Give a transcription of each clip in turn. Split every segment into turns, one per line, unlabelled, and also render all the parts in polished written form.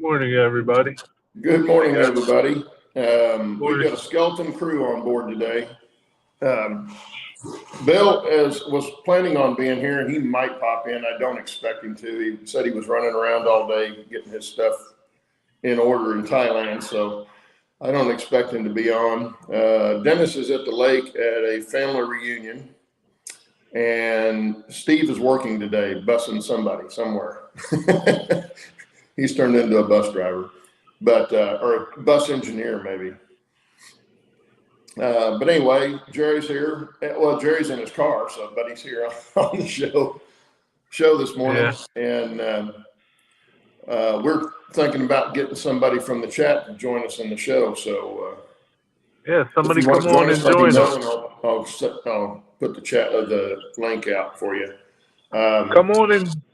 Morning, everybody.
Good morning, everybody. We've
Morning.
got a skeleton crew on board today. Bill was planning on being here, and he might pop in. I don't expect him to. He said he was running around all day getting his stuff in order in Thailand, so I don't expect him to be on. Dennis is at the lake at a family reunion, and Steve is working today, bussing somebody somewhere. He's turned into a bus driver, or a bus engineer maybe. But anyway, Jerry's here. Well, Jerry's in his car, but he's here on the show this morning, and we're thinking about getting somebody from the chat to join us in the show. So
somebody come on and join us.
I'll put the link out for you.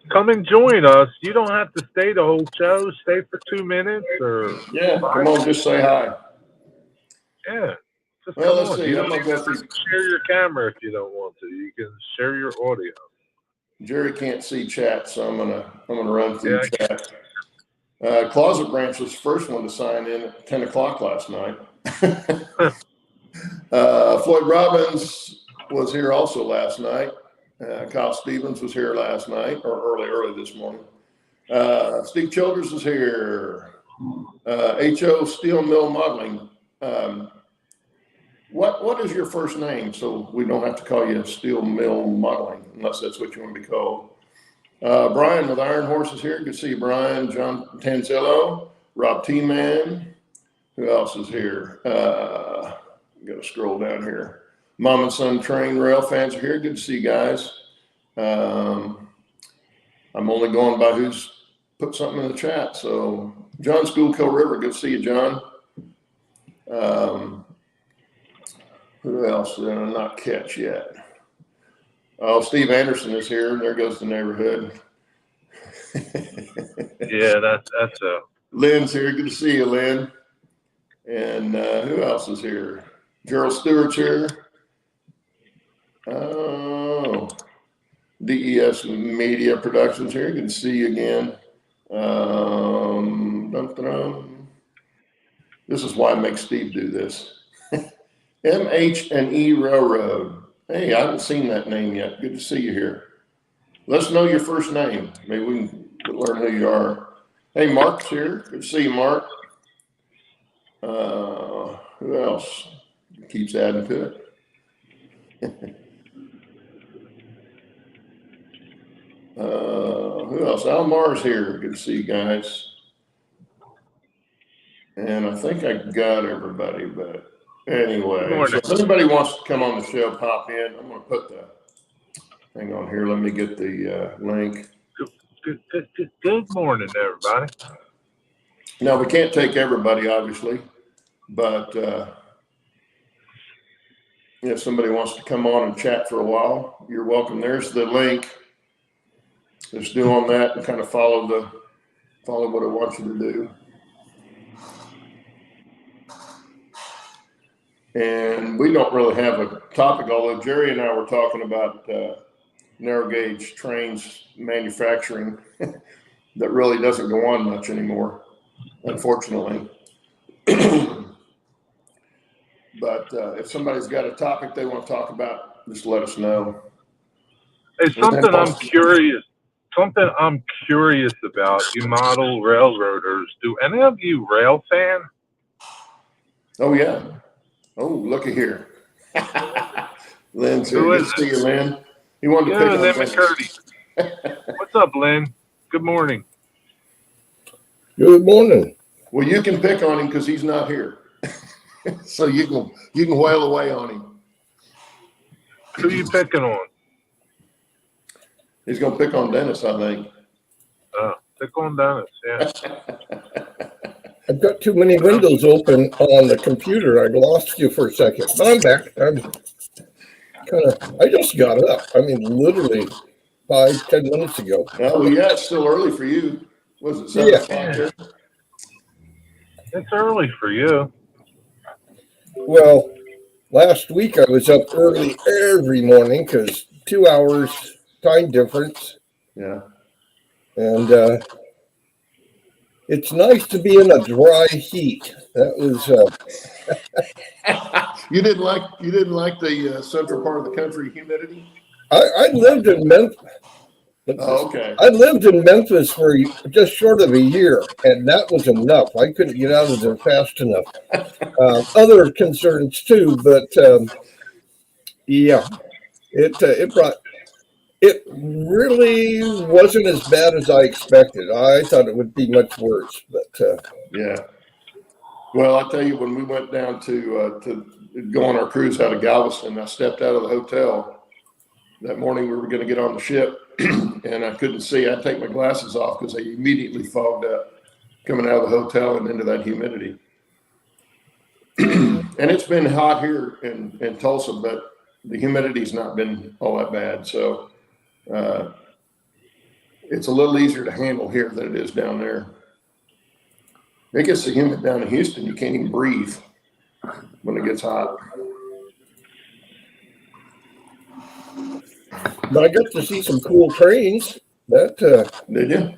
Come and join us. You don't have to stay the whole show. Stay for 2 minutes or
come on, just say hi.
Yeah. Just
well,
come
let's
on.
see.
You don't have to share your camera if you don't want to. You can share your audio.
Jerry can't see chat, so I'm gonna run through chat. Closet Branch was the first one to sign in at 10 o'clock last night. Floyd Robbins was here also last night. Kyle Stevens was here last night, or early this morning. Steve Childers is here. HO Steel Mill Modeling. What is your first name, so we don't have to call you Steel Mill Modeling, unless that's what you want to be called? Brian with Iron Horse is here. Good to see you, Brian. John Tanzillo, Rob T-Man. Who else is here? Got to scroll down here. Mom and Son Train Rail fans are here. Good to see you guys. I'm only going by who's put something in the chat. So John Schoolkill River, good to see you, John. Who else did I not catch yet? Oh, Steve Anderson is here. There goes the neighborhood.
That's
Lynn's here. Good to see you, Lynn. And who else is here? Gerald Stewart's here. Oh, DES Media Productions here. Good to see you again. This is why I make Steve do this. MH&E Railroad. Hey, I haven't seen that name yet. Good to see you here. Let us know your first name. Maybe we can learn who you are. Hey, Mark's here. Good to see you, Mark. Who else keeps adding to it? Who else? Almar's here. Good to see you guys. And I think I got everybody, but anyway. So if anybody wants to come on the show, pop in. I'm going to put hang on here. Let me get the link.
Good morning, everybody.
Now, we can't take everybody, obviously, but if somebody wants to come on and chat for a while, you're welcome. There's the link. Just do on that and kind of follow what I want you to do. And we don't really have a topic, although Jerry and I were talking about narrow gauge trains manufacturing that really doesn't go on much anymore, unfortunately. But if somebody's got a topic they want to talk about, just let us know.
It's something I'm curious about. You model railroaders. Do any of you rail fan?
Oh, yeah. Oh, looky here. Lynn's here. Good to see you, Lynn. You wanted to pick on
Lynn McCurdy. What's up, Lynn? Good morning.
Good morning.
Well, you can pick on him because he's not here. So you can wail away on him.
Who are you picking on?
He's going to pick on Dennis, I think.
Pick on Dennis, yeah.
I've got too many windows open on the computer. I lost you for a second, but I'm back. I just got up. I mean, literally 5-10 minutes ago.
Oh, well, yeah, it's still early for you. Was it 7 o'clock here?
It's early for you.
Well, last week I was up early every morning because 2 hours time difference.
Yeah.
And It's nice to be in a dry heat. That was
You didn't like the central part of the country humidity?
I lived in Memphis.
Oh, okay.
I lived in Memphis for just short of a year, and that was enough. I couldn't get out of there fast enough. Other concerns too, but yeah, it really wasn't as bad as I expected. I thought it would be much worse, but
Yeah. Well, I tell you, when we went down to go on our cruise out of Galveston, I stepped out of the hotel that morning. We were going to get on the ship, and I couldn't see. I had to take my glasses off because they immediately fogged up coming out of the hotel and into that humidity. And it's been hot here in Tulsa, but the humidity's not been all that bad. So it's a little easier to handle here than it is down there. It gets so humid down in Houston, you can't even breathe when it gets hot.
but I got to see some cool trains. That
Did you?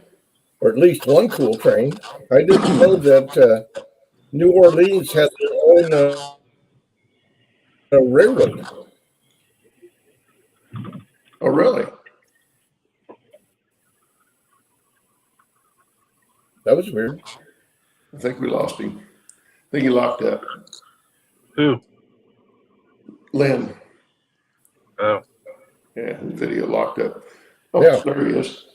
or at least one cool train. I didn't know that New Orleans had their own railroad.
Oh, really?
That was weird.
I think we lost him. I think he locked up.
Who?
Lynn.
Oh.
Yeah, his video locked up. Oh,
Yeah.
there he is.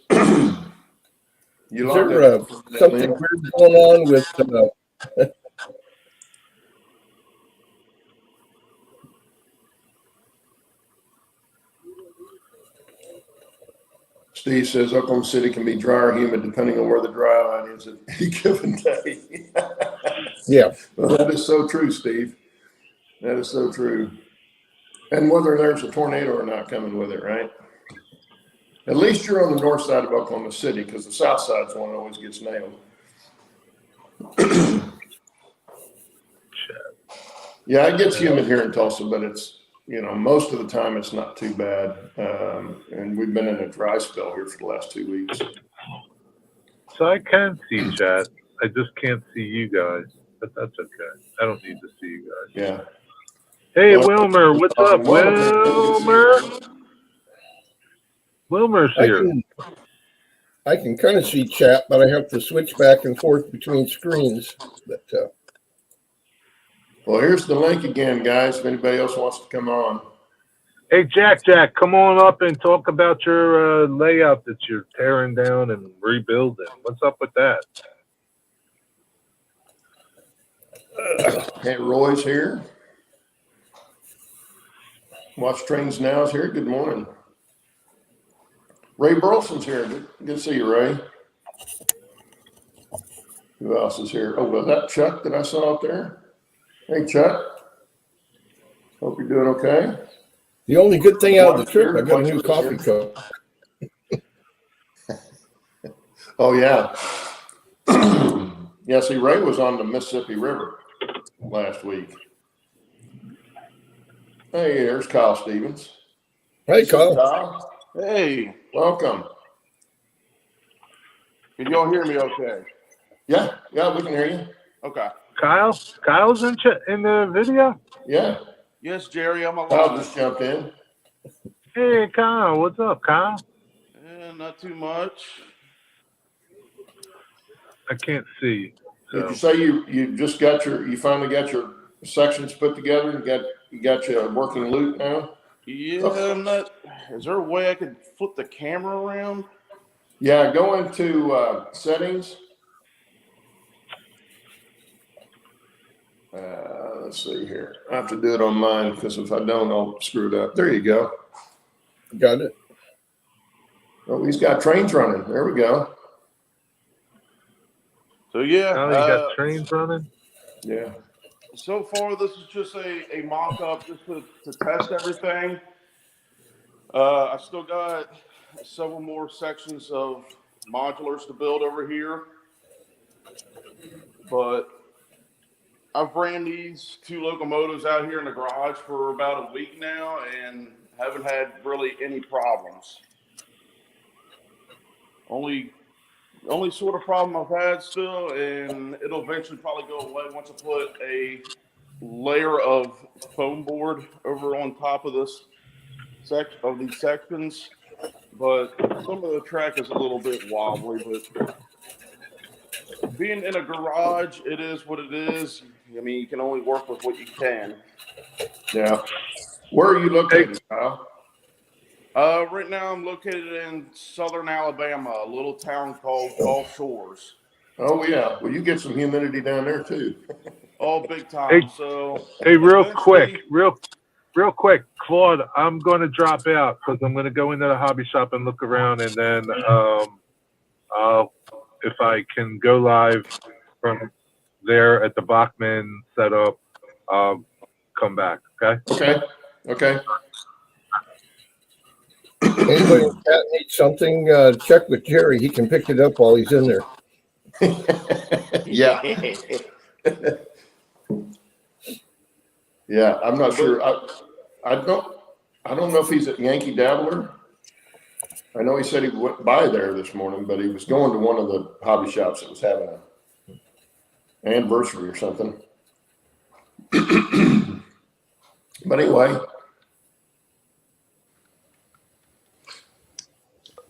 You
Is
locked
there
up.
something weird going on with?
Steve says Oklahoma City can be dry or humid depending on where the dry line is at any given day.
Yeah.
Well, that is so true, Steve. That is so true. And whether there's a tornado or not coming with it, right? At least you're on the north side of Oklahoma City, because the south side's one that always gets nailed. Yeah, it gets humid here in Tulsa, but it's, most of the time it's not too bad. And we've been in a dry spell here for the last 2 weeks.
So I can see chat. I just can't see you guys, but that's okay. I don't need to see you guys.
Yeah.
Hey, Wilmer, what's up, Wilmer? Wilmer's here.
I can kind of see chat, but I have to switch back and forth between screens. But
well, here's the link again, guys, if anybody else wants to come on.
Hey, Jack, come on up and talk about your layout that you're tearing down and rebuilding. What's up with that?
Hey, Roy's here. Watch Trains Now is here. Good morning. Ray Burleson's here. Good to see you, Ray. Who else is here? Oh, was that Chuck that I saw up there? Hey, Chuck. Hope you're doing okay.
the only good thing out of the trip, I got a new coffee cup.
Oh, yeah. Yeah, see, Ray was on the Mississippi River last week. Hey, there's Kyle Stevens.
Hey, Kyle.
Hey,
Welcome.
can y'all hear me okay?
Yeah, we can hear you.
Okay.
Kyle's in the video?
Yeah,
Yes, Jerry, I'm
Kyle
alive.
just jumped in.
Hey, Kyle, what's up, Kyle?
Not too much.
I can't see.
Did you
So.
say you finally got your sections put together and you got your working loop now?
Yeah, I'm not. Is there a way I could flip the camera around?
Yeah, go into settings. Let's see here. I have to do it on mine because if I don't, I'll screw it up. There you go.
Got it.
Oh, he's got trains running. There we go.
So yeah,
Oh, you got trains running?
Yeah.
so far this is just a mock-up just to test everything. I still got several more sections of modulars to build over here, but I've ran these 2 locomotives out here in the garage for about a week now and haven't had really any problems. Only only sort of problem I've had still, and it'll eventually probably go away once I put a layer of foam board over on top of this these sections. But some of the track is a little bit wobbly, but being in a garage, it is what it is. I mean, you can only work with what you can.
Yeah. Where are you located, Kyle?
Right now I'm located in southern Alabama, a little town called Gulf Shores.
Oh yeah. Well, you get some humidity down there too.
Oh, big time.
Hey,
So
Hey, real
eventually-
quick, Claude, I'm going to drop out because I'm going to go into the hobby shop and look around, and then if I can go live from there at the Bachman setup, come back. Okay.
Okay. Okay.
Anybody in chat needs something, check with Jerry. He can pick it up while he's in there.
Yeah. Yeah. I'm not sure. I don't know if he's at Yankee Dabbler. I know he said he went by there this morning, but he was going to one of the hobby shops that was having an anniversary or something. But anyway.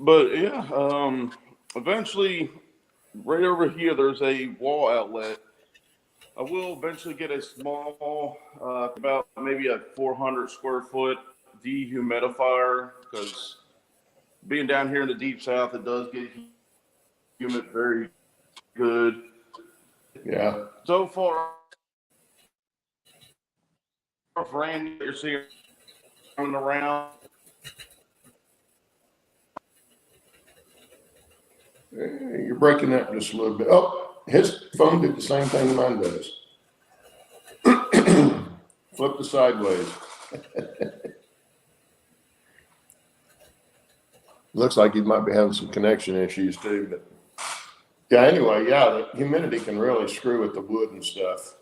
But yeah, eventually, right over here, there's a wall outlet. I will eventually get a small, about maybe a 400 square foot dehumidifier, because being down here in the deep south, it does get humid very good.
Yeah.
So far, rain you're seeing running around.
You're breaking up just a little bit. Oh, his phone did the same thing mine does. Flip the sideways. Looks like he might be having some connection issues too. But yeah, anyway, yeah, the humidity can really screw with the wood and stuff.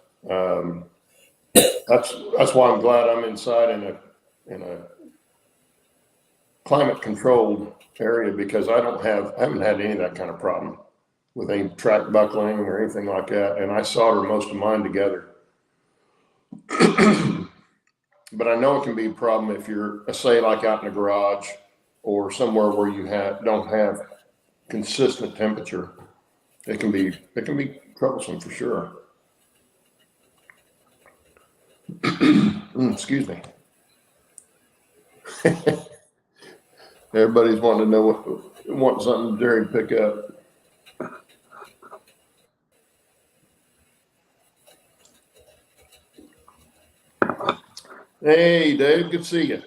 That's why I'm glad I'm inside in a climate controlled area, because I haven't had any of that kind of problem with any track buckling or anything like that. And I solder most of mine together. But I know it can be a problem if you're, say, like out in a garage or somewhere where you don't have consistent temperature. It can be troublesome for sure. Excuse me. Everybody's wanting to know want something Jerry to pick up. Hey, Dave, good to see you.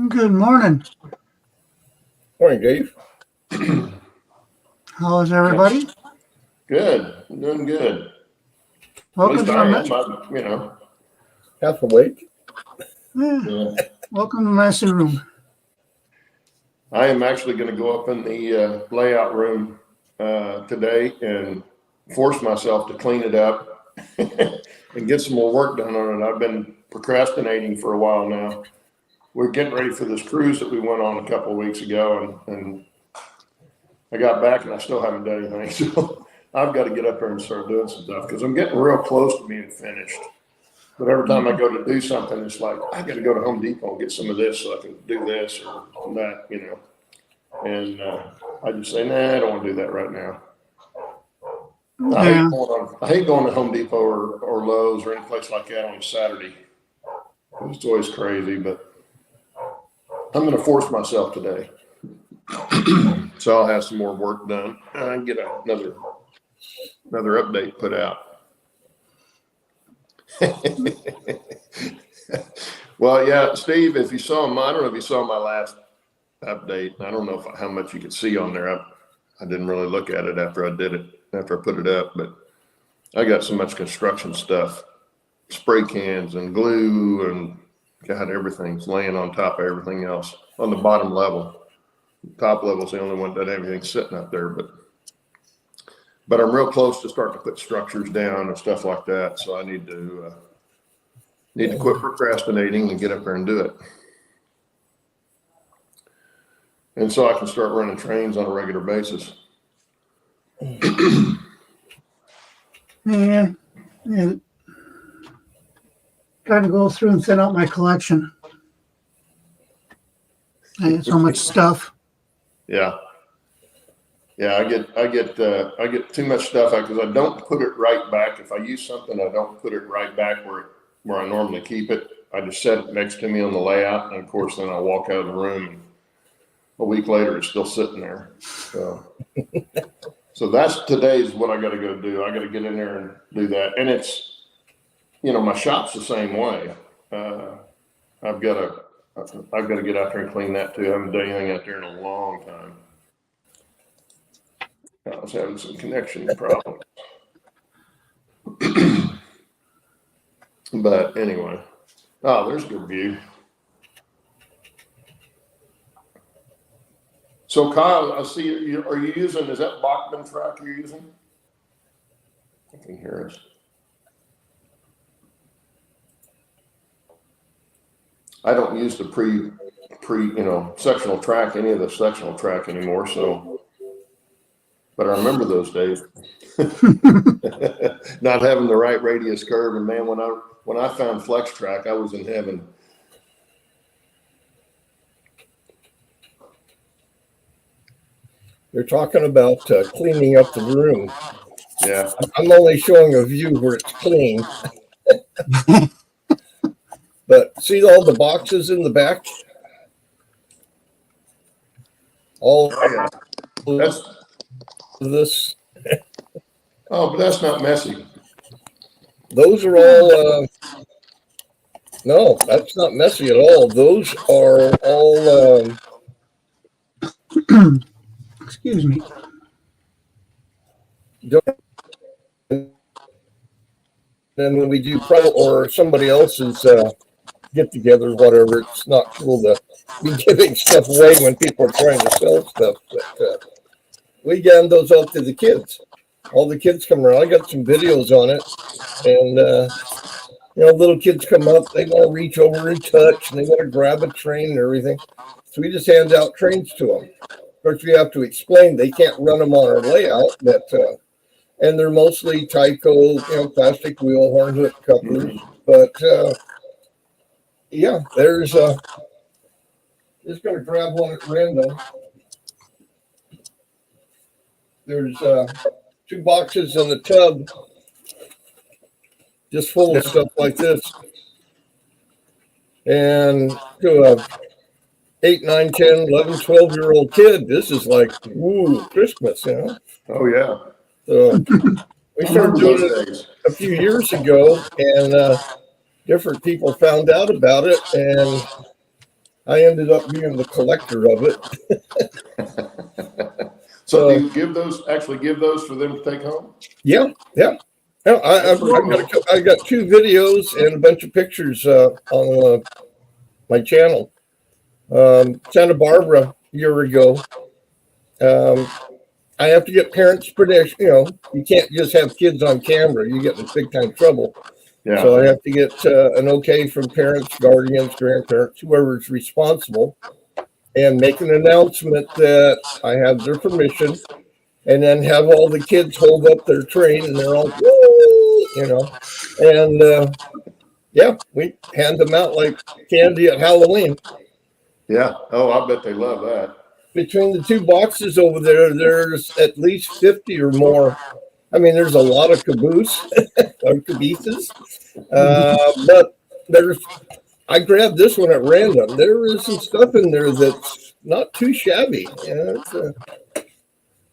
Good morning.
Morning, Dave.
How is everybody?
Good, I'm doing good.
Welcome
At least
to
I
my
am, you know.
Half awake.
Yeah.
welcome to my room.
I am actually going to go up in the layout room today and force myself to clean it up and get some more work done on it. I've been procrastinating for a while now. We're getting ready for this cruise that we went on a couple of weeks ago, and I got back and I still haven't done anything. So I've got to get up there and start doing some stuff because I'm getting real close to being finished. But every time I go to do something, it's like, I got to go to Home Depot and get some of this so I can do this or that, you know. And I just say, nah, I don't want to do that right now.
Yeah.
I hate going to Home Depot or Lowe's or any place like that on a Saturday. It's always crazy, but I'm going to force myself today. So I'll have some more work done and get another update put out. Well, yeah, Steve, if you saw I don't know if you saw my last update. I don't know how much you could see on there. I didn't really look at it after I put it up, but I got so much construction stuff, spray cans and glue, and God, everything's laying on top of everything else on the bottom level. Top level's the only one that everything's sitting up there, but I'm real close to starting to put structures down and stuff like that. So I need to quit procrastinating and get up there and do it. And so I can start running trains on a regular basis.
And trying to go through and thin out my collection. I have so much stuff.
Yeah. Yeah, I get too much stuff because I don't put it right back. If I use something, I don't put it right back where I normally keep it. I just set it next to me on the layout, and of course, then I walk out of the room, and a week later, it's still sitting there. So that's today's what I got to go do. I got to get in there and do that, and it's, my shop's the same way. I've got to get out there and clean that too. I haven't done anything out there in a long time. I was having some connection problems. But anyway. Oh, there's a good view. So Kyle, I see you. Are you using, is that Bachman track you're using? I can hear us. I don't use the pre sectional track, any of the sectional track anymore. So, but I remember those days. Not having the right radius curve, and man, when I found flex track, I was in heaven.
They're talking about cleaning up the room.
Yeah.
I'm only showing a view where it's clean. But see all the boxes in the back? All
That's
this.
Oh, but that's not messy.
Those are all, no, that's not messy at all. Those are all,
Excuse me.
and when we do pro or somebody else's get together, whatever, it's not cool to be giving stuff away when people are trying to sell stuff. But we hand those out to the kids. All the kids come around. I got some videos on it, and little kids come up. They want to reach over and touch, and they want to grab a train and everything. So we just hand out trains to them. Of course, we have to explain they can't run them on our layout, but and they're mostly Tyco, plastic wheel, horn hook couplers. But yeah, there's just going to grab one at random. There's 2 boxes in the tub just full of stuff like this. And to a 8, 9, 10, 11, 12-year-old kid, this is like, woo, Christmas,
Oh, yeah.
So we started doing it a few years ago, and different people found out about it, and I ended up being the collector of it.
So do you give those for them to take home? Yeah.
I got 2 videos and a bunch of pictures on my channel. Santa Barbara a year ago. I have to get parents' permission. You can't just have kids on camera. You get in big time trouble.
Yeah.
So I have to get an okay from parents, guardians, grandparents, whoever's responsible, and make an announcement that I have their permission, and then have all the kids hold up their train, and they're all, woo, and we hand them out like candy at Halloween.
Yeah. Oh, I bet they love that.
Between the 2 boxes over there, there's at least 50 or more. I mean, there's a lot of caboose or cabooses, but I grabbed this one at random. There is some stuff in there that's not too shabby.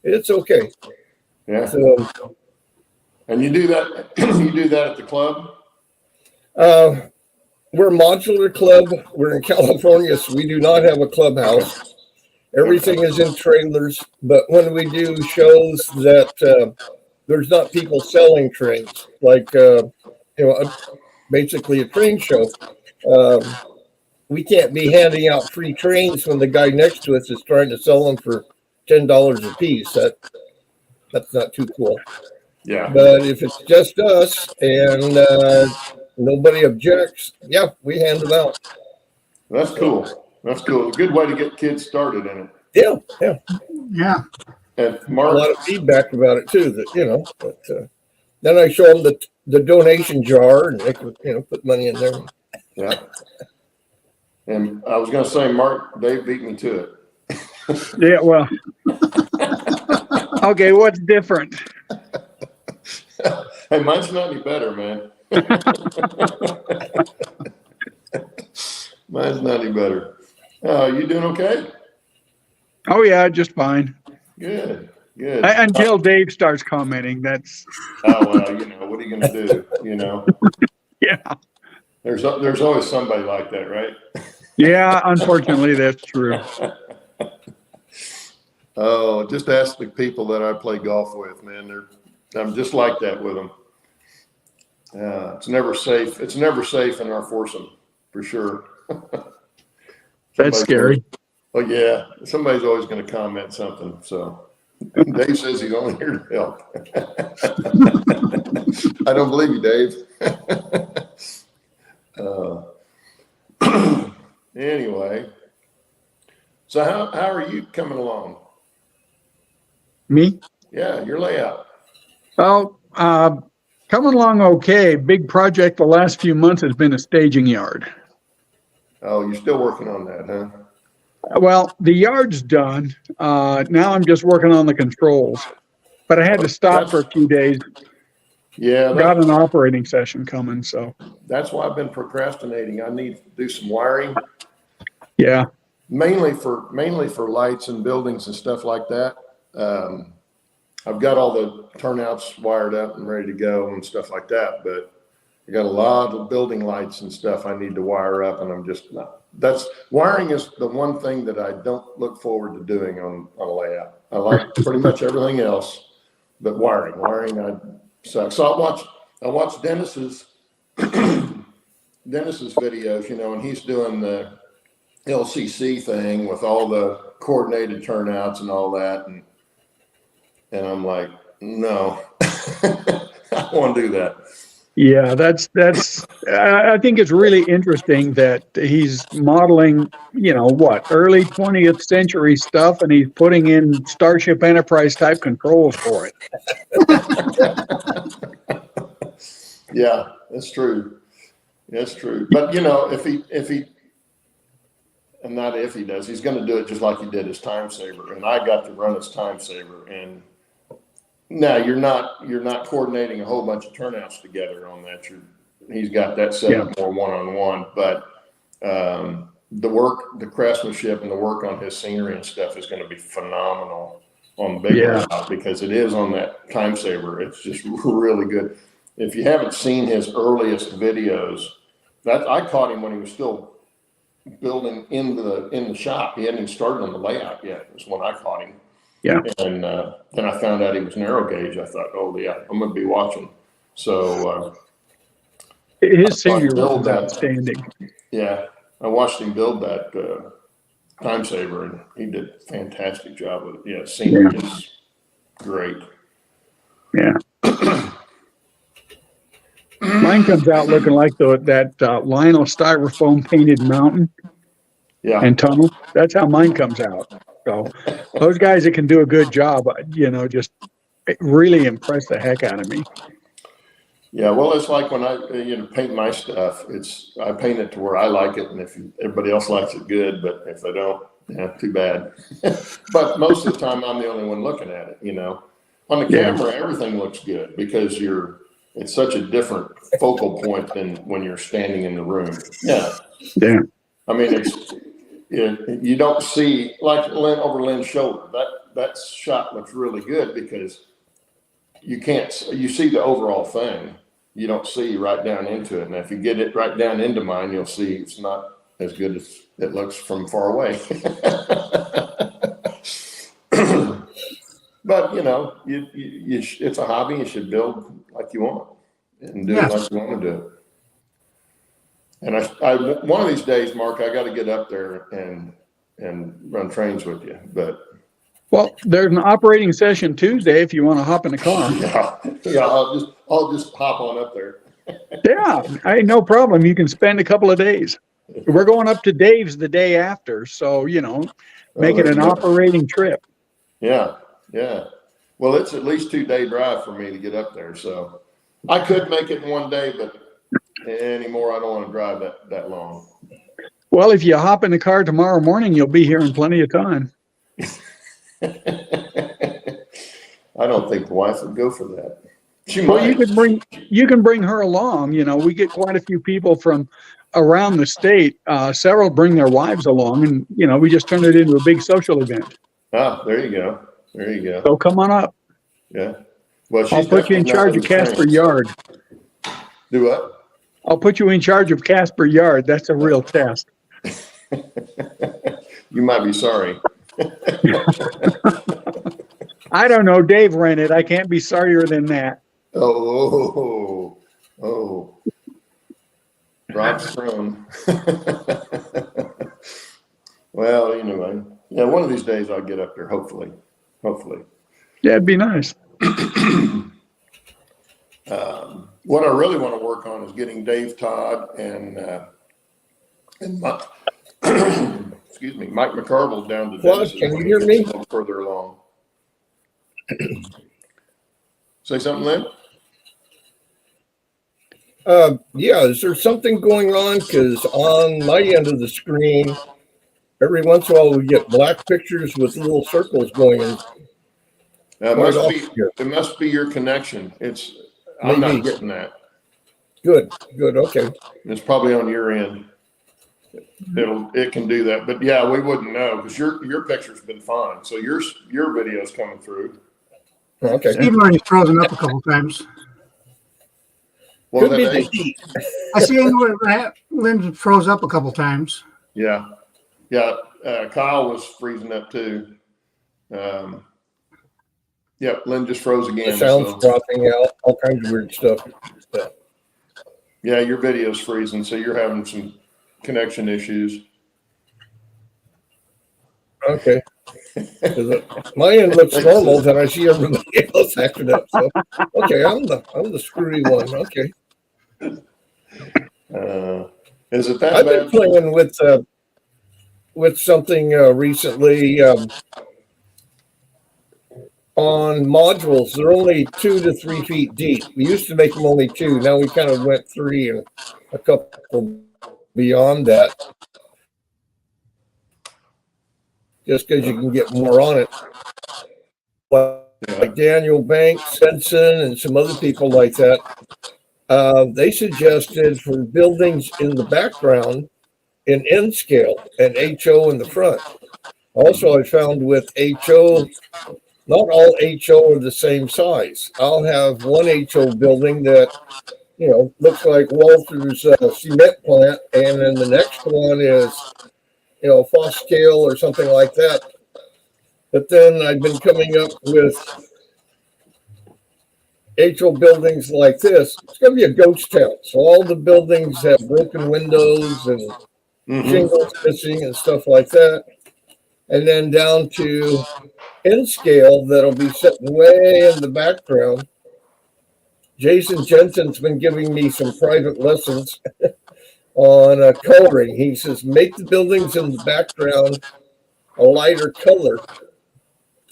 It's okay.
Yeah.
So,
and you do that. You do that at the club.
We're a modular club. We're in California, so we do not have a clubhouse. Everything is in trailers. But when we do shows that there's not people selling trains, like basically a train show. We can't be handing out free trains when the guy next to us is trying to sell them for $10 a piece. That's not too cool.
Yeah.
But if it's just us and nobody objects, we hand them out.
That's cool. That's cool. A good way to get kids started in it.
Yeah.
Yeah.
And
a
Mark,
lot of feedback about it too. But then I show them the donation jar, and they could, put money in there.
yeah. And I was going to say, Mark, Dave beat me to it.
Yeah, well, okay, what's different?
Hey, mine's not any better, man. Mine's not any better. You doing okay?
Oh, yeah, just fine.
Good, good.
Until Dave starts commenting, that's,
Oh, well, what are you going to do?
yeah.
There's always somebody like that, right?
Yeah, unfortunately, that's true.
Oh, just ask the people that I play golf with, man. I'm just like that with them. It's never safe. It's never safe in our foursome, for sure.
That's scary.
Oh yeah, somebody's always going to comment something. So Dave says he's only here to help. I don't believe you, Dave. Anyway, so how are you coming along?
Me?
Yeah, your layout.
Well, coming along okay. Big project the last few months has been a staging yard.
Oh, you're still working on that, huh?
Well, the yard's done. Now I'm just working on the controls. But I had to stop for a few days.
Yeah,
Got an operating session coming, so.
that's why I've been procrastinating. I need to do some wiring,
Yeah.
mainly for lights and buildings and stuff like that. I've got all the turnouts wired up and ready to go and stuff like that, but I got a lot of building lights and stuff I need to wire up, and I'm just not. Wiring is the one thing that I don't look forward to doing on a layout. I like pretty much everything else, but wiring sucks. So I watch Dennis's videos, and he's doing the LCC thing with all the coordinated turnouts and all that, and I'm like, no, I don't want to do that.
Yeah, that's. I think it's really interesting that he's modeling, early 20th century stuff, and he's putting in Starship Enterprise type controls for it.
Yeah, that's true. That's true. But if he, and not if he does, he's going to do it just like he did his time saver, and I got to run his time saver, and. No, you're not coordinating a whole bunch of turnouts together on that. He's got that set up more one-on-one, but the work, the craftsmanship and the work on his scenery and stuff is going to be phenomenal on the big layout because it is on that time saver. It's just really good. If you haven't seen his earliest videos, I caught him when he was still building in the shop. He hadn't even started on the layout yet. It was when I caught him.
Yeah.
And then I found out he was narrow gauge. I thought, oh yeah, I'm going to be watching. So
his scenery was outstanding.
Yeah, I watched him build that time saver, and he did a fantastic job with it. Yeah, scenery is great.
Yeah. Mine comes out looking like that Lionel styrofoam painted mountain and tunnel. That's how mine comes out. So those guys that can do a good job, just really impress the heck out of me.
Yeah, well, it's like when I paint my stuff. I paint it to where I like it, and if everybody else likes it, good. But if they don't, too bad. But most of the time, I'm the only one looking at it. On the camera, everything looks good because it's such a different focal point than when you're standing in the room. Yeah.
Yeah.
I mean, you don't see like over Lynn's shoulder. That shot looks really good because you see the overall thing. You don't see right down into it. And if you get it right down into mine, you'll see it's not as good as it looks from far away. But it's a hobby. You should build like you want and do it like you want to do it. And I one of these days, Mark, I got to get up there and run trains with you. But
there's an operating session Tuesday if you want to hop in the car.
Yeah, I'll just hop on up there.
Yeah, no problem. You can spend a couple of days. We're going up to Dave's the day after, so make it an operating trip.
Yeah, Yeah. Well, it's at least 2-day drive for me to get up there. So I could make it in one day, but anymore, I don't want to drive that long.
Well, if you hop in the car tomorrow morning, you'll be here in plenty of time.
I don't think the wife would go for that. She
Well,
might.
you can bring her along. You know, we get quite a few people from around the state. Several bring their wives along, and you know, we just turn it into a big social event.
Ah, there you go. There you go.
So come on up.
Yeah. Well,
I'll put you in charge of Casper Yard.
Do what?
I'll put you in charge of Casper Yard. That's a real test.
You might be sorry.
I don't know. Dave rented. I can't be sorrier than that.
Oh. Rob's thrown. Well, anyway. Yeah, one of these days I'll get up there, hopefully.
Yeah, it'd be nice.
What I really want to work on is getting Dave Todd and Mike, excuse me, Mike McCarville down to
Claude,
Dennis.
can you hear me?
A little further along. Say something, Lynn?
Yeah, is there something going on? Because on my end of the screen, every once in a while we get black pictures with little circles going in.
It must be your connection. I'm
Maybe.
not getting that.
Good, okay.
It's probably on your end. It can do that, but yeah, we wouldn't know because your picture's been fine. So your video's coming through.
Okay.
Even already frozen up a couple times.
What
Could
was
be
that,
the
Nate?
heat.
I see Lynn froze up a couple times.
Yeah. Kyle was freezing up too. Yep, Lynn just froze again.
The sound's
So,
dropping out, all kinds of weird stuff.
yeah, your video's freezing, so you're having some connection issues.
Okay. 'Cause my end looks normal, then I see everybody else acting up. So, okay, I'm the screwy one. Okay.
Is it that
I've been
bad?
playing with something recently on modules. They're only 2 to 3 feet deep. We used to make them only 2. Now we kind of went 3 and a couple beyond that. Just because you can get more on it. Like Daniel Banks, Benson, and some other people like that. They suggested for buildings in the background in N scale and HO in the front. Also, I found with HO, not all HO are the same size. I'll have one HO building that, looks like Walter's cement plant, and then the next one is, Foscale or something like that. But then I've been coming up with HO buildings like this. It's going to be a ghost town. So all the buildings have broken windows and shingles missing and stuff like that. And then down to N scale that'll be sitting way in the background. Jason Jensen's been giving me some private lessons on coloring. He says, make the buildings in the background a lighter color.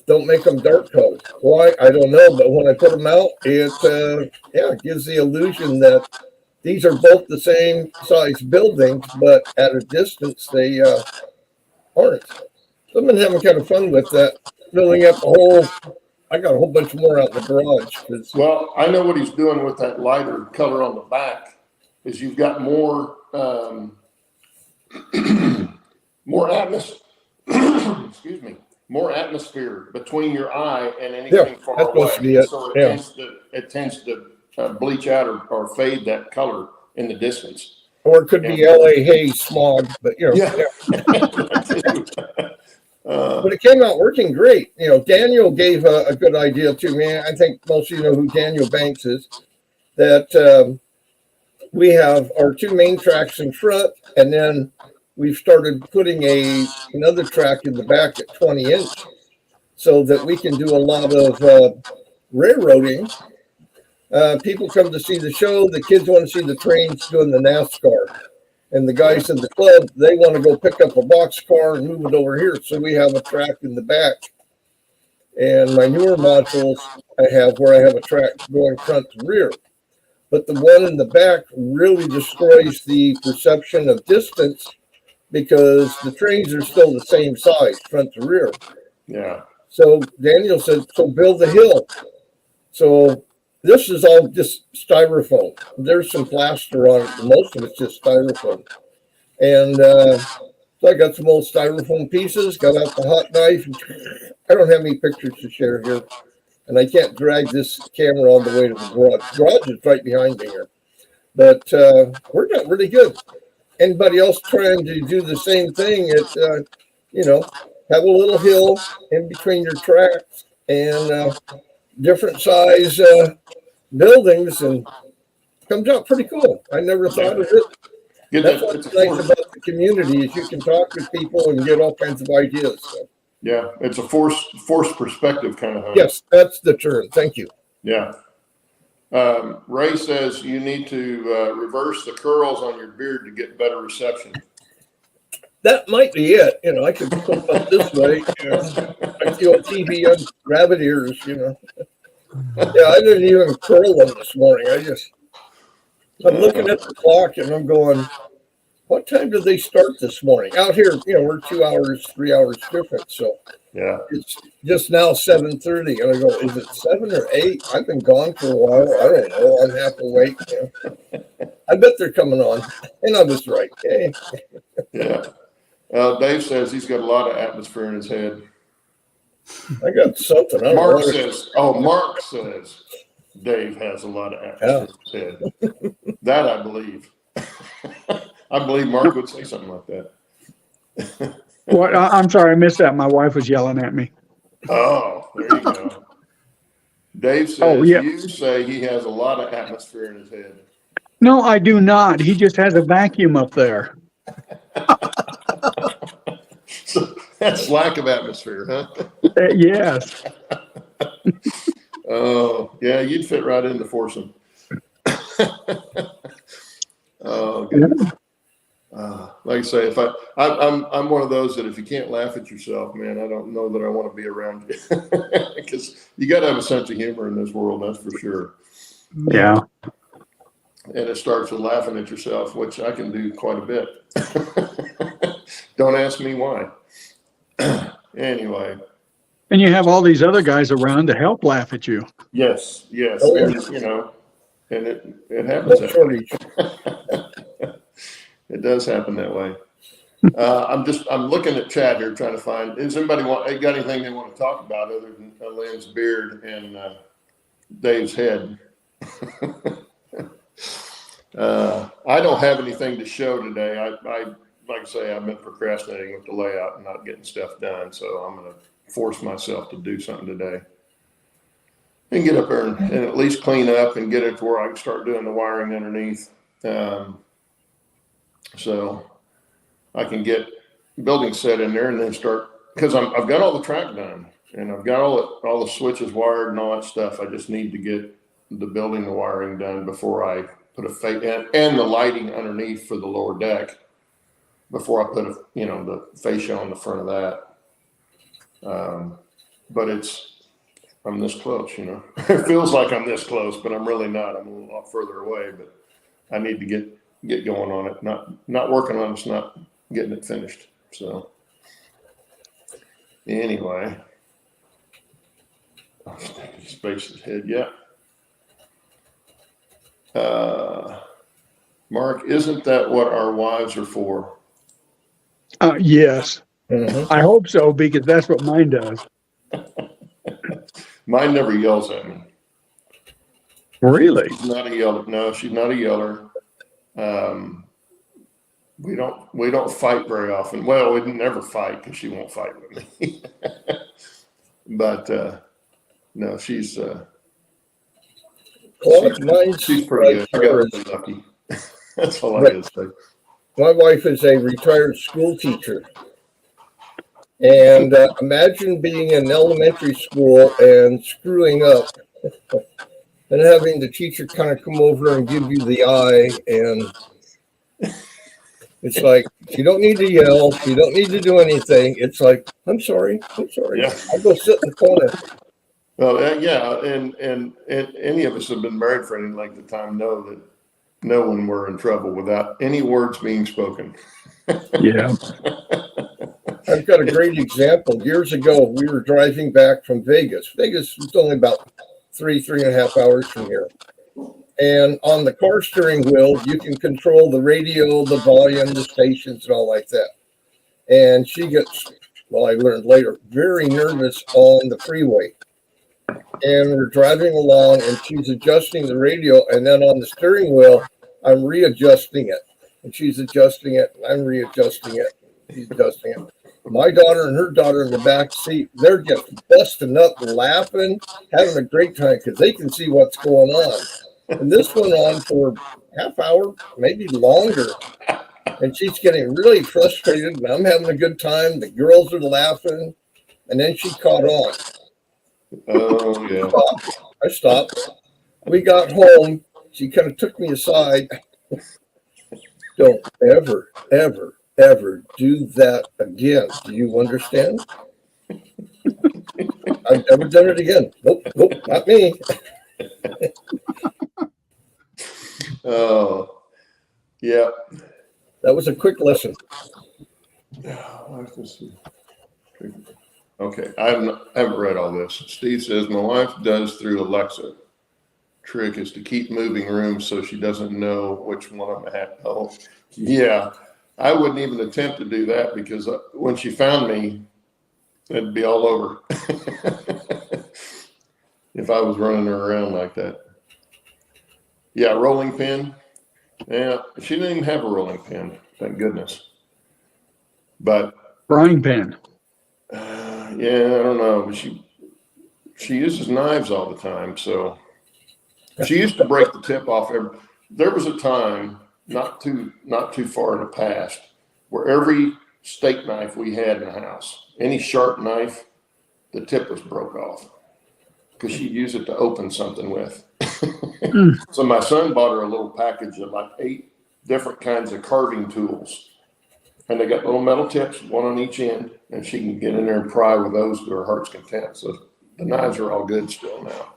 Don't make them dark colored. Why? I don't know. But when I put them out, it gives the illusion that these are both the same size buildings, but at a distance they aren't. So I've been having kind of fun with that, filling up I got a whole bunch more out in the garage.
Well, I know what he's doing with that lighter color on the back is you've got more excuse me, more atmosphere between your eye and anything far
that's
away.
supposed to be it.
So
Yeah.
it tends to bleach out or fade that color in the distance.
Or it could be LA haze smog, but
Yeah.
But it came out working great. Daniel gave a good idea too, man. I think most of you know who Daniel Banks is. That we have our 2 main tracks in front, and then we've started putting another track in the back at 20 inch, so that we can do a lot of railroading. People come to see the show. The kids want to see the trains doing the NASCAR. And the guys in the club, they want to go pick up a box car and move it over here. So we have a track in the back And my newer modules I have where I have a track going front to rear. But the one in the back really destroys the perception of distance because the trains are still the same size, front to rear.
Yeah.
So Daniel said, so build the hill. So this is all just styrofoam. There's some plaster on it, but most of it's just styrofoam. And so I got some old styrofoam pieces, got out the hot knife. I don't have any pictures to share here. And I can't drag this camera all the way to the garage. The garage is right behind me here. But we're not really good. Anybody else trying to do the same thing, have a little hill in between your tracks and different size buildings, and comes out pretty cool. I never thought of it. That's what's nice about the community is you can talk with people and get all kinds of ideas. So.
Yeah, it's a forced perspective kind of thing.
Yes, that's the term. Thank you.
Yeah. Ray says you need to reverse the curls on your beard to get better reception.
That might be it. I could flip up this way. Like the old TV on rabbit ears, Yeah, I didn't even curl them this morning. I'm looking at the clock and I'm going, what time did they start this morning? Out here, we're 2 hours, 3 hours different. So
yeah,
it's just now 7:30. And I go, is it 7 or 8? I've been gone for a while. I don't know. I'm half awake. I bet they're coming on. And I was right. Okay.
Yeah. Dave says he's got a lot of atmosphere in his head.
I got something.
Mark says Dave has a lot of atmosphere in his head. That I believe. I believe Mark would say something like that.
What? I'm sorry, I missed that. My wife was yelling at me.
Oh, there you go. Dave says you say he has a lot of atmosphere in his head.
No, I do not. He just has a vacuum up there.
So that's lack of atmosphere, huh?
Yes.
Oh, yeah, you'd fit right in the foursome. Oh, good. Like I say, if I'm one of those that if you can't laugh at yourself, man, I don't know that I want to be around you because you got to have a sense of humor in this world, that's for sure.
Yeah.
And it starts with laughing at yourself, which I can do quite a bit. Don't ask me why. Anyway.
And you have all these other guys around to help laugh at you.
Yes.
Oh, yeah.
And it happens.
No shortage.
It does happen that way. I'm looking at chat here trying to find, does anybody got anything they want to talk about other than Lynn's beard and Dave's head? I don't have anything to show today. I like I say, I've been procrastinating with the layout and not getting stuff done. So I'm going to force myself to do something today and get up there and at least clean up and get it to where I can start doing the wiring underneath. So I can get building set in there and then start, because I've got all the track done and I've got all the switches wired and all that stuff. I just need to get the building, the wiring done before I put and the lighting underneath for the lower deck before I put the fascia on the front of that. But I'm this close, it feels like I'm this close, but I'm really not. I'm a lot further away, but I need to get going on it. Not working on it's not getting it finished. So anyway, space his head. Yeah. Mark, isn't that what our wives are for?
Yes.
Mm-hmm.
I hope so, because that's what mine does.
Mine never yells at me.
Really?
She's not a yeller. No, she's not a yeller. We don't fight very often. Well, we never fight because she won't fight with me. But no, she's pretty good. I got really lucky. That's all I can say.
My wife is a retired school teacher. And imagine being in elementary school and screwing up and having the teacher kind of come over and give you the eye. And It's like, you don't need to yell. You don't need to do anything. It's like, I'm sorry.
Yeah.
I'll go sit in the corner.
Well, yeah, and any of us have been married for any length of time know that when we're in trouble without any words being spoken.
Yeah.
I've got a great example. Years ago, we were driving back from Vegas. Vegas is only about 3.5 hours from here. And on the car steering wheel, you can control the radio, the volume, the stations, and all like that. And she gets, well, I learned later, very nervous on the freeway. And we're driving along, and she's adjusting the radio. And then on the steering wheel, I'm readjusting it. And she's adjusting it, and I'm readjusting it. She's adjusting it. My daughter and her daughter in the back seat, they're just busting up, laughing, having a great time because they can see what's going on. And this went on for half hour, maybe longer. And she's getting really frustrated, and I'm having a good time. The girls are laughing. And then she caught on.
Oh, yeah.
I stopped. We got home. She kind of took me aside. Don't ever, ever, ever do that again. Do you understand? I've never done it again. Nope, not me.
Oh, yeah.
That was a quick lesson.
Okay, I haven't read all this. Steve says, my wife does through Alexa. Trick is to keep moving rooms so she doesn't know which one I'm at. Oh, yeah. I wouldn't even attempt to do that because when she found me, it'd be all over. If I was running her around like that. Yeah, rolling pin. Yeah, she didn't even have a rolling pin, thank goodness. But
Frying pan.
yeah, I don't know. But she uses knives all the time, so she used to break the tip off. There was a time not too far in the past where every steak knife we had in the house, any sharp knife, the tip was broke off because she'd use it to open something with. So my son bought her a little package of like 8 different kinds of carving tools. And they got little metal tips, one on each end, and she can get in there and pry with those to her heart's content. So the knives are all good still now.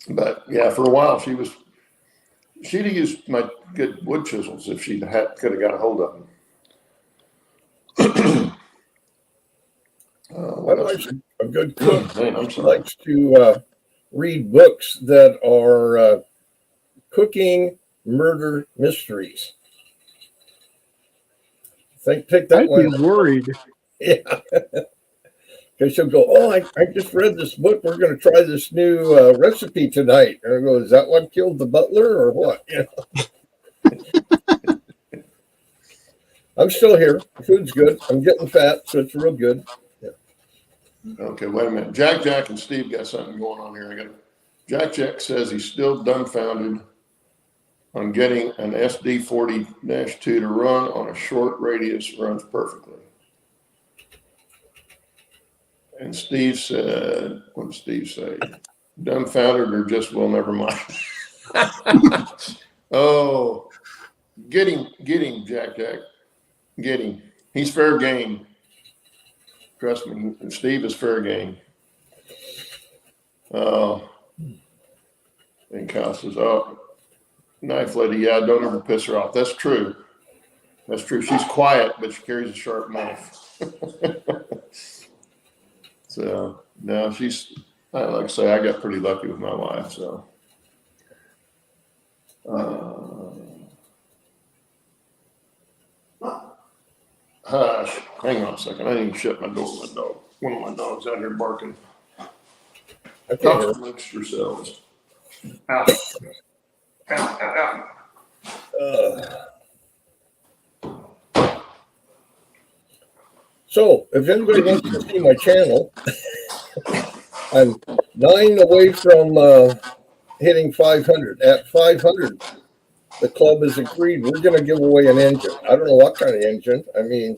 But yeah, for a while she'd have used my good wood chisels if could have got a hold of them.
My wife's a good cook.
Man,
She likes to read books that are cooking murder mysteries. Take that
I'd
one.
be worried.
Yeah. Because she'll go, oh, I just read this book. We're going to try this new recipe tonight. And I go, is that what killed the butler or what? You know? I'm still here. The food's good. I'm getting fat, so it's real good. Yeah.
Okay, wait a minute. Jack and Steve got something going on here. Jack says he's still dumbfounded on getting an SD40-2 to run on a short radius, runs perfectly. And Steve said, what did Steve say? Dumbfounded or just, well, never mind. Oh, get him, Jack. Get him. He's fair game. Trust me, Steve is fair game. Oh, and Kyle says, oh, knife lady, yeah, don't ever piss her off. That's true. She's quiet, but she carries a sharp knife. So, no, like I say, I got pretty lucky with my wife, so. Hush, hang on a second. I need to shut my door with my dog. One of my dogs out here barking. Talk amongst yourselves. Out.
So, if anybody wants to see my channel, I'm 9 away from hitting 500. At 500, the club has agreed we're going to give away an engine. I don't know what kind of engine. I mean,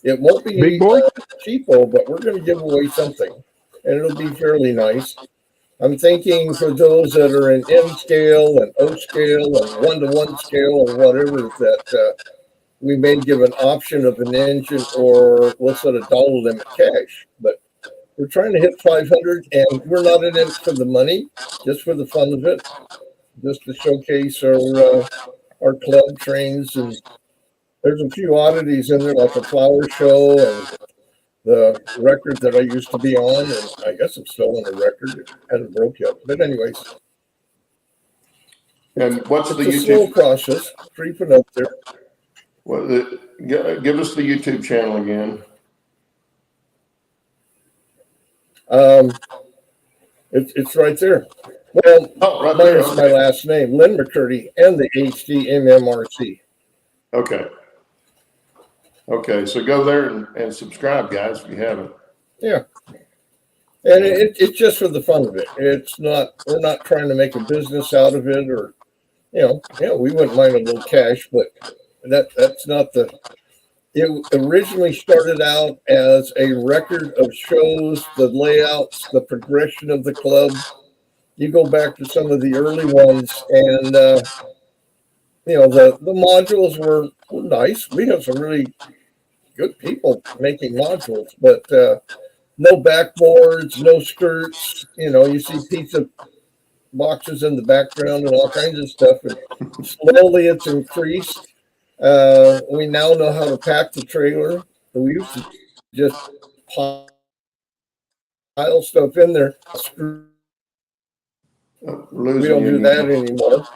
it won't be
Big boy?
cheapo, but we're going to give away something, and it'll be fairly nice. I'm thinking for those that are in N scale and O scale and 1-to-1 scale or whatever, that we may give an option of an engine or we'll set a dollar limit cash. But we're trying to hit 500, and we're not in it for the money, just for the fun of it, just to showcase our club trains. And there's a few oddities in there, like a flower show and the record that I used to be on, and I guess I'm still on the record. It hasn't broke yet. But anyways,
And what's
it's
the
a slow
YouTube?
process, creeping up there.
Give us the YouTube channel again.
It's right there. Well,
Right there.
minus my last name, Lynn McCurdy, and the HDMMRC.
Okay. Okay, so go there and subscribe, guys, if you haven't.
Yeah. And it's just for the fun of it. It's not, we're not trying to make a business out of it, or, we wouldn't mind a little cash, but that's not it originally started out as a record of shows, the layouts, the progression of the club. You go back to some of the early ones, and the modules were nice. We have some really good people making modules, but no backboards, no skirts. You see pizza boxes in the background and all kinds of stuff. And slowly it's increased. We now know how to pack the trailer. We used to just pile stuff in there. We don't do that anymore.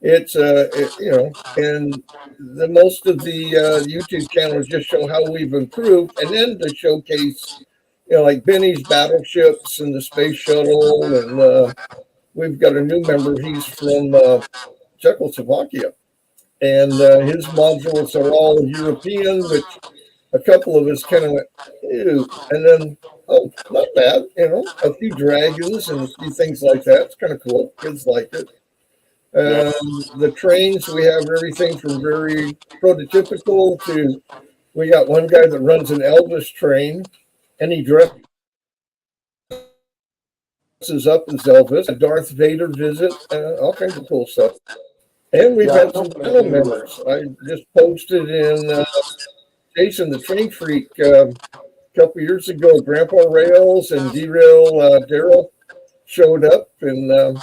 It's and the most of the YouTube channels just show how we've improved, and then to showcase, like Benny's battleships and the space shuttle, and we've got a new member. He's from Czechoslovakia, and his modules are all European, which a couple of us kind of went, ew, and then, oh, not bad, a few dragons and a few things like that. It's kind of cool. Kids like it. The trains, we have everything from very prototypical to, we got one guy that runs an Elvis train, and he dresses up as Elvis, a Darth Vader visit, all kinds of cool stuff. And we've had some channel members. I just posted in Jason the Train Freak a couple years ago. Grandpa Rails and Derail Daryl showed up, and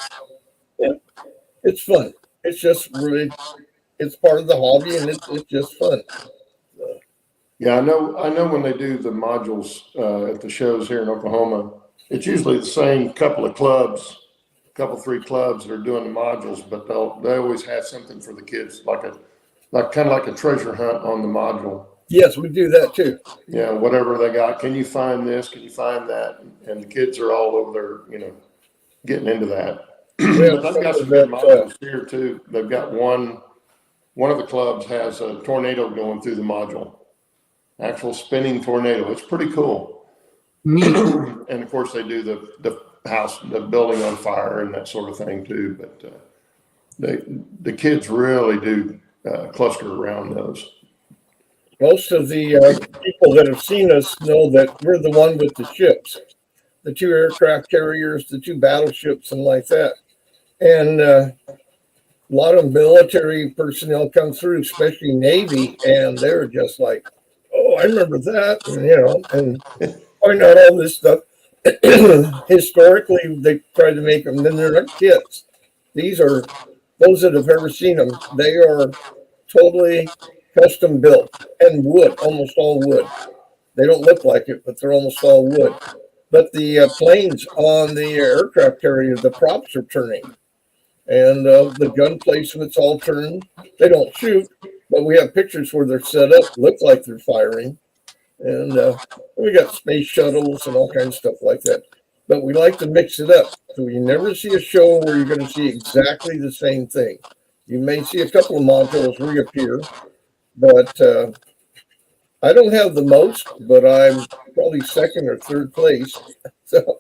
it's fun. It's just really, it's part of the hobby, and it's just fun.
Yeah, I know when they do the modules at the shows here in Oklahoma, it's usually the same couple of clubs, three clubs that are doing the modules, but they always have something for the kids, kind of like a treasure hunt on the module.
Yes, we do that too.
Yeah, whatever they got. Can you find this? Can you find that? And the kids are all over there, getting into that. But they've got some good modules here too. They've got one of the clubs has a tornado going through the module, actual spinning tornado. It's pretty cool. And of course they do the house, the building on fire and that sort of thing too. But the kids really do cluster around those.
Most of the people that have seen us know that we're the one with the ships, the 2 aircraft carriers, the 2 battleships, and like that. And a lot of military personnel come through, especially Navy, and they're just like, oh, I remember that, and point out all this stuff. Historically, they try to make them, then they're not kids. These are, those that have ever seen them, they are totally custom built and wood, almost all wood. They don't look like it, but they're almost all wood. But the planes on the aircraft carrier, the props are turning. And the gun placement's all turned. They don't shoot, but we have pictures where they're set up, look like they're firing. And we got space shuttles and all kinds of stuff like that. But we like to mix it up. So you never see a show where you're going to see exactly the same thing. You may see a couple of modules reappear, but I don't have the most, but I'm probably 2nd or 3rd place. So.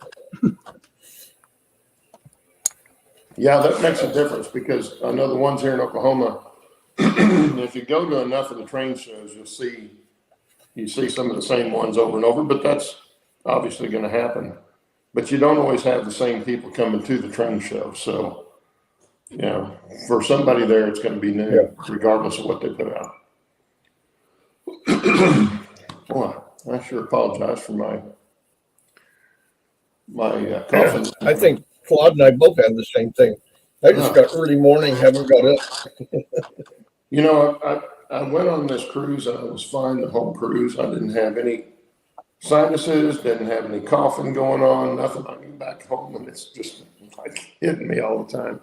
Yeah, that makes a difference because I know the ones here in Oklahoma, if you go to enough of the train shows, you see some of the same ones over and over, but that's obviously going to happen. But you don't always have the same people coming to the train show. So you know, for somebody there, it's going to be new, regardless of what they put out. Boy, I sure apologize for my coughing.
I think Claude and I both had the same thing. I just got early morning, haven't got up.
You know, I went on this cruise and I was fine the whole cruise. I didn't have any sinuses, didn't have any coughing going on, nothing. I get back home and it's just like hitting me all the time.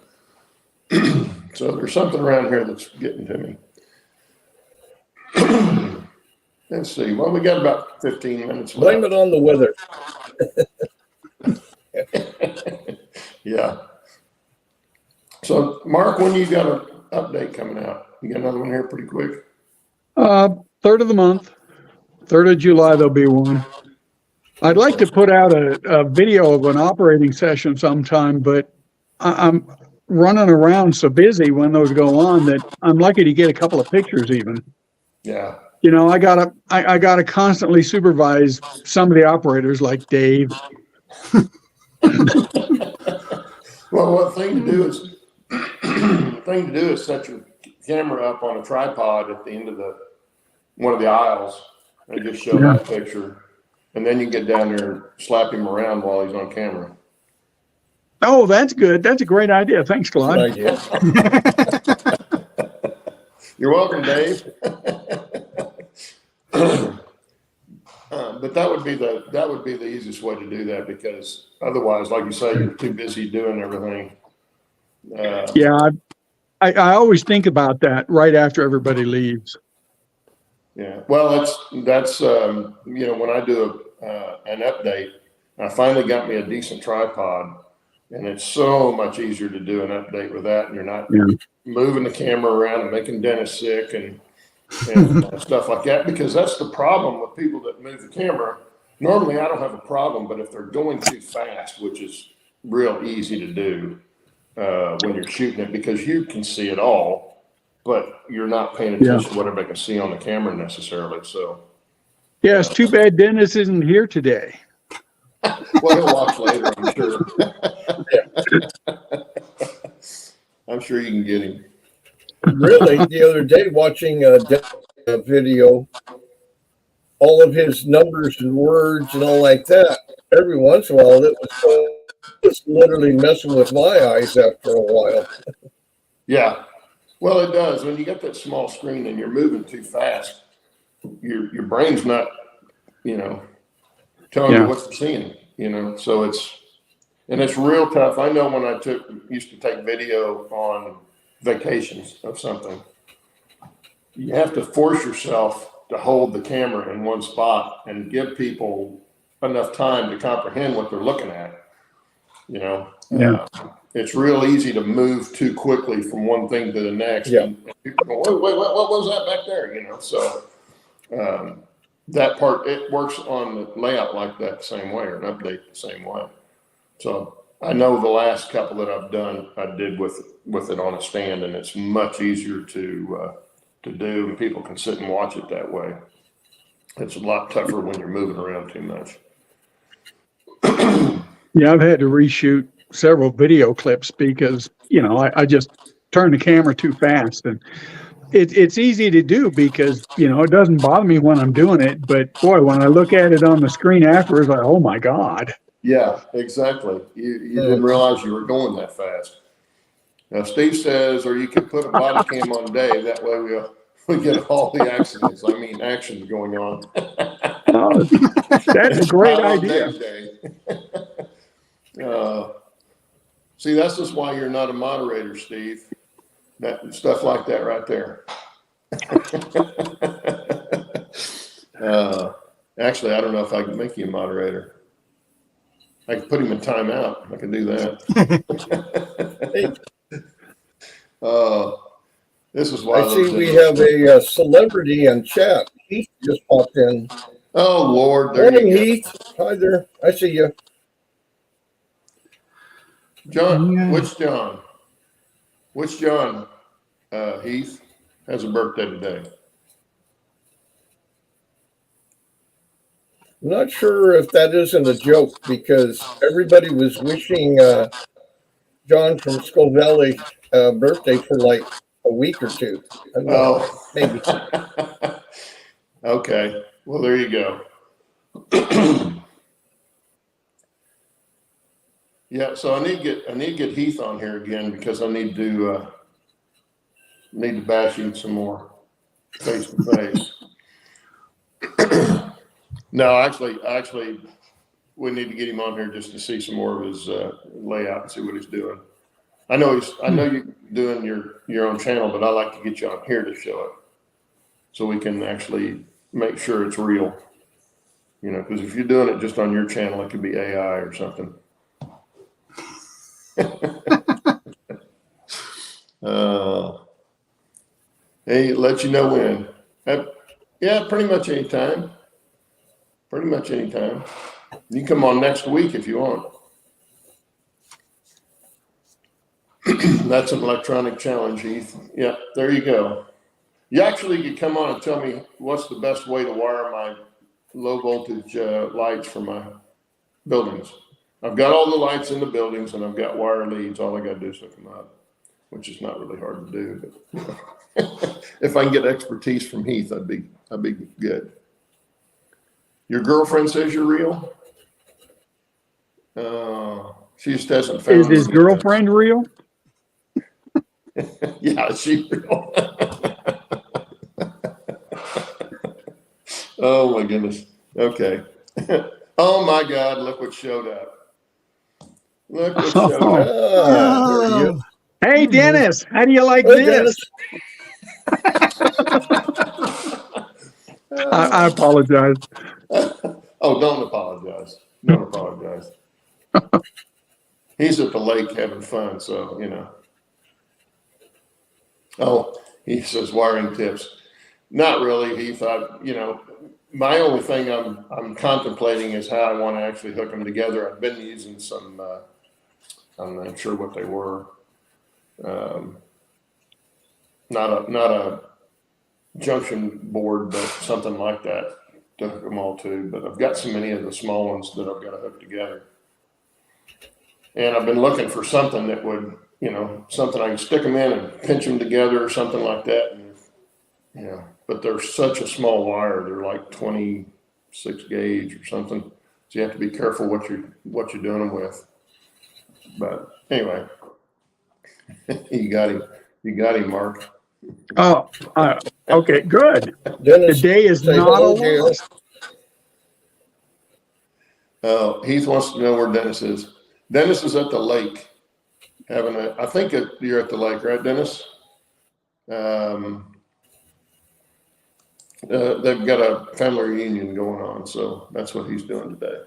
So there's something around here that's getting to me. Let's see. Well, we got about 15 minutes left.
Blame it on the weather.
Yeah. So, Mark, when you got an update coming out? You got another one here pretty quick?
3rd of the month, 3rd of July, there'll be one. I'd like to put out a video of an operating session sometime, but I'm running around so busy when those go on that I'm lucky to get a couple of pictures even.
Yeah.
You know, I gotta constantly supervise some of the operators like Dave.
Well, what thing to do is set your camera up on a tripod at the end of one of the aisles and just show that picture, and then you get down there and slap him around while he's on camera.
Oh, that's good. That's a great idea. Thanks, Claude.
Good idea.
You're welcome, Dave. But that would be the easiest way to do that, because otherwise, like you say, you're too busy doing everything.
Yeah, I always think about that right after everybody leaves.
Yeah, well, that's you know, when I do an update, I finally got me a decent tripod, and it's so much easier to do an update with that, and you're not moving the camera around and making Dennis sick and stuff like that, because that's the problem with people that move the camera. Normally, I don't have a problem, but if they're going too fast, which is real easy to do when you're shooting it, because you can see it all, but you're not paying attention to what everybody can see on the camera necessarily. So,
yeah, it's too bad Dennis isn't here today.
well, he'll watch later, I'm sure. I'm sure you can get him.
Really, the other day watching a video, all of his numbers and words and all like that, every once in a while it was literally messing with my eyes after a while.
Yeah. Well, it does. When you get that small screen and you're moving too fast, your brain's not, you know, telling you what you're seeing, you know. So it's real tough. I know when I used to take video on vacations of something, you have to force yourself to hold the camera in one spot and give people enough time to comprehend what they're looking at. You know, it's real easy to move too quickly from one thing to the next.
Yeah.
And people go, wait, what was that back there? You know, so that part, it works on the layout like that the same way, or an update the same way. So I know the last couple that I've done, I did with it on a stand, and it's much easier to do, and people can sit and watch it that way. It's a lot tougher when you're moving around too much.
Yeah, I've had to reshoot several video clips because, you know, I just turned the camera too fast, and it's easy to do because, you know, it doesn't bother me when I'm doing it, but boy, when I look at it on the screen afterwards, like, oh my God.
Yeah, exactly. You didn't realize you were going that fast. Now, Steve says, or you could put a body cam on Dave. That way we get all the accidents. I mean, actions going on.
Oh, that's a great idea.
See, that's just why you're not a moderator, Steve. That stuff like that right there. Actually, I don't know if I can make you a moderator. I can put him in timeout. I can do that. This is why
I see we have a celebrity in chat. Heath just popped in.
Oh, Lord.
Morning, Heath. Hi there. I see you.
John, which John? Which John, Heath, has a birthday today?
I'm not sure if that isn't a joke, because everybody was wishing John from Scovelli birthday for like a week or two. I don't know,
Oh,
maybe.
Okay. Well, there you go. Yeah. So I need to get Heath on here again because I need to bash him some more face to face. No, actually, we need to get him on here just to see some more of his layout and see what he's doing. I know you're doing your own channel, but I like to get you on here to show it, so we can actually make sure it's real. You know, because if you're doing it just on your channel, it could be AI or something. Hey, let you know when. Yeah, pretty much anytime. Pretty much anytime. You can come on next week if you want. That's an electronic challenge, Heath. Yeah, there you go. You actually could come on and tell me what's the best way to wire my low voltage lights for my buildings. I've got all the lights in the buildings and I've got wire leads. All I got to do is hook them up, which is not really hard to do. But if I can get expertise from Heath, I'd be good. Your girlfriend says you're real. She just hasn't found.
Is his girlfriend real?
Yeah, she's real. Oh my goodness. Okay. Oh my God! Look what showed up. Look what showed up.
There you go.
Hey, Dennis, how do you like
Hey,
this? I apologize.
Oh, don't apologize. Don't apologize. He's at the lake having fun, so you know. Oh, he says wiring tips. Not really, Heath. My only thing I'm contemplating is how I want to actually hook them together. I've been using some. I'm not sure what they were. Not a junction board, but something like that to hook them all to. But I've got so many of the small ones that I've got to hook together. And I've been looking for something that would, something I can stick them in and pinch them together or something like that. And, but they're such a small wire. They're like 26 gauge or something. So you have to be careful what you're doing them with. But anyway, you got him, Mark.
Oh, okay, good.
Dennis,
The day is
say
not
hello,
over.
Gail.
Heath wants to know where Dennis is. Dennis is at the lake I think you're at the lake, right, Dennis? They've got a family reunion going on, so that's what he's doing today.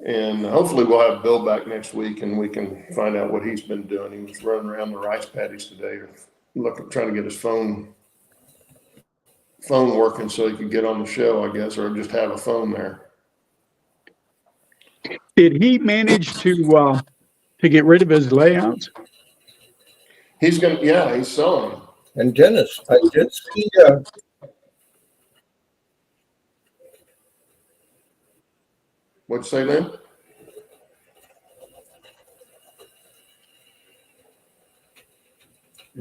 And hopefully we'll have Bill back next week and we can find out what he's been doing. He was running around the rice paddies today, trying to get his phone working so he could get on the show, I guess, or just have a phone there.
Did he manage to get rid of his layouts?
He's selling them.
And Dennis, I did see.
What'd you say, Lynn?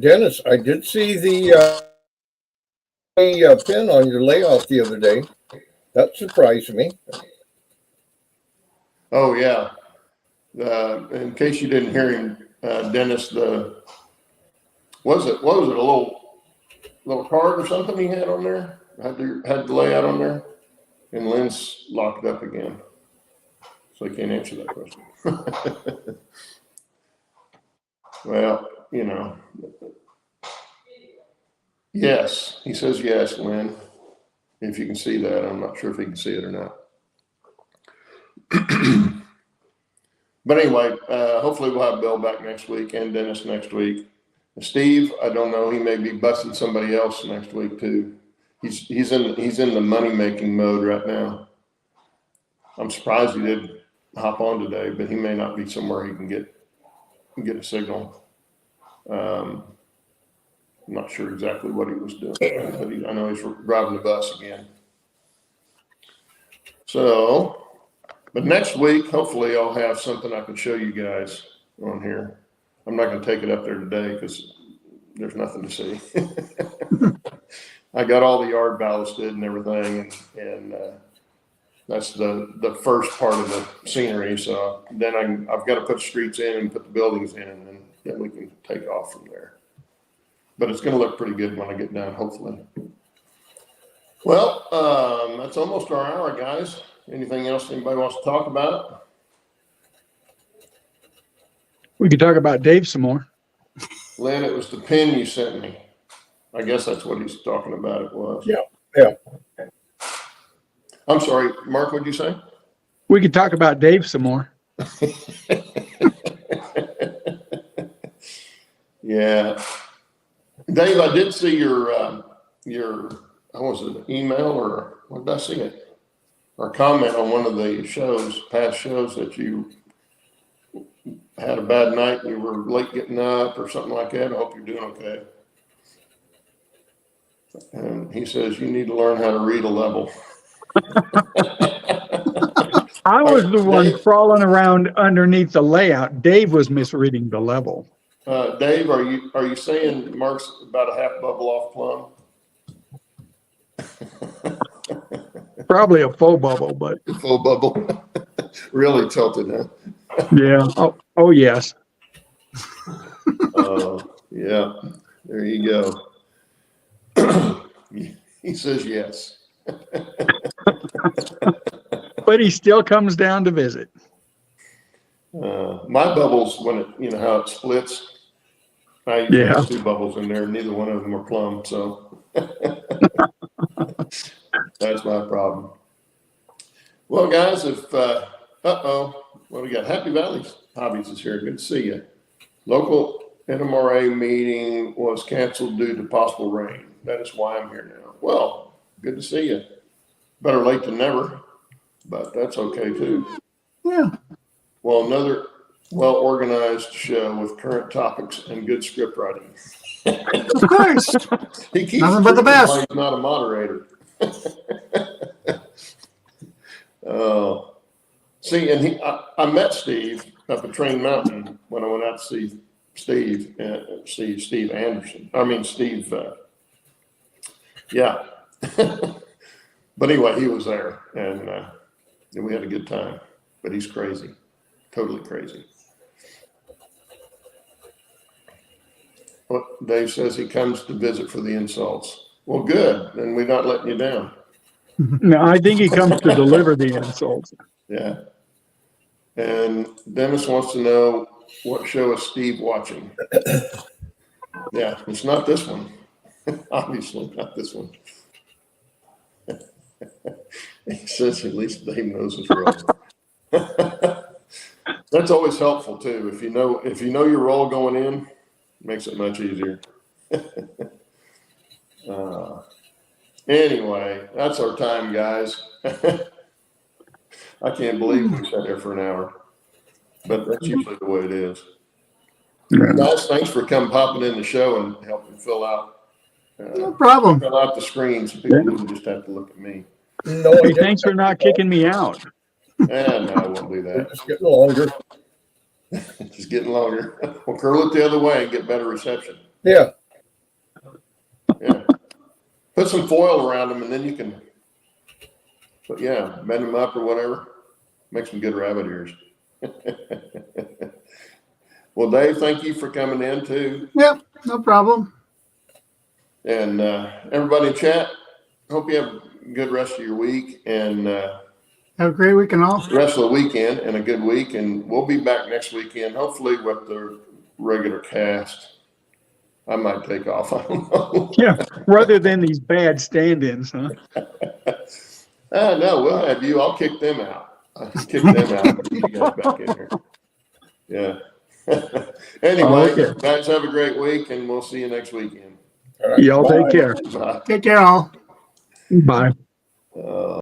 Dennis, I did see the pin on your layout the other day. That surprised me.
Oh yeah. In case you didn't hear him, Dennis, what was it a little card or something he had on there? Had the layout on there, and Lynn's locked up again, so I can't answer that question. Well, yes, he says yes, Lynn. If you can see that, I'm not sure if he can see it or not. But anyway, hopefully we'll have Bill back next week and Dennis next week. Steve, I don't know. He may be busting somebody else next week too. He's in the money making mode right now. I'm surprised he did hop on today, but he may not be somewhere he can get a signal. I'm not sure exactly what he was doing, but I know he's driving the bus again. So But next week, hopefully I'll have something I can show you guys on here. I'm not going to take it up there today because there's nothing to see. I got all the yard ballasted and everything, and that's the first part of the scenery. So then I've got to put streets in and put the buildings in, and then we can take off from there. But it's going to look pretty good when I get done, hopefully. Well, that's almost our hour, guys. Anything else anybody wants to talk about?
We could talk about Dave some more.
Lynn, it was the pin you sent me. I guess that's what he's talking about. It was.
Yeah.
I'm sorry, Mark, what'd you say?
We could talk about Dave some more.
Yeah. Dave, I did see your how was it, email or what did I see it? Or comment on one of the past shows that you had a bad night and you were late getting up or something like that. I hope you're doing okay. And he says you need to learn how to read a level.
I was the one crawling around underneath the layout. Dave was misreading the level.
Dave, are you saying Mark's about a half bubble off plumb?
Probably a faux bubble, but
Full bubble. Really tilted, huh?
yeah. Oh yes.
Yeah. There you go. He says yes.
But he still comes down to visit.
My bubbles, when it, how it splits, I usually have two bubbles in there. Neither one of them are plumb, so that's my problem. Well, guys, if what do we got? Happy Valley's Hobbies is here. Good to see you. Local NMRA meeting was canceled due to possible rain. That is why I'm here now. Well, good to see you. Better late than never, but that's okay too.
Yeah.
Well, another well-organized show with current topics and good script writing.
Of course.
He keeps
Nothing but the best.
like he's not a moderator. Oh, see, and I met Steve up at Train Mountain when I went out to see Steve Anderson. I mean, Steve. Yeah. But anyway, he was there, and we had a good time. But he's crazy, totally crazy. Well, Dave says he comes to visit for the insults. Well, good. Then we're not letting you down.
No, I think he comes to deliver the insults.
Yeah. And Dennis wants to know what show is Steve watching? Yeah, it's not this one. Obviously not this one. He says at least Dave knows his role. That's always helpful too. If you know your role going in, it makes it much easier. Anyway, that's our time, guys. I can't believe we sat there for an hour, but that's usually the way it is. Guys, thanks for popping in the show and helping fill out.
No problem.
Fill out the screen so people don't just have to look at me.
No,
Hey, thanks for not kicking me out.
No, I won't do that.
It's getting longer.
It's just getting longer. We'll curl it the other way and get better reception.
Yeah.
Yeah. Put some foil around them and then you can, bend them up or whatever. Make some good rabbit ears. Well, Dave, thank you for coming in too.
Yep, no problem.
And everybody in chat, hope you have a good rest of your week and
Have a great weekend all.
rest of the weekend and a good week. And we'll be back next weekend, hopefully with the regular cast. I might take off. I don't know.
Yeah, rather than these bad stand-ins, huh?
No, we'll have you. I'll kick them out. I'll kick them out and get you guys back in here. Yeah. Anyway,
Okay.
guys, have a great week, and we'll see you next weekend.
All right.
Y'all
Bye.
take care.
Bye.
Take care all.
Bye.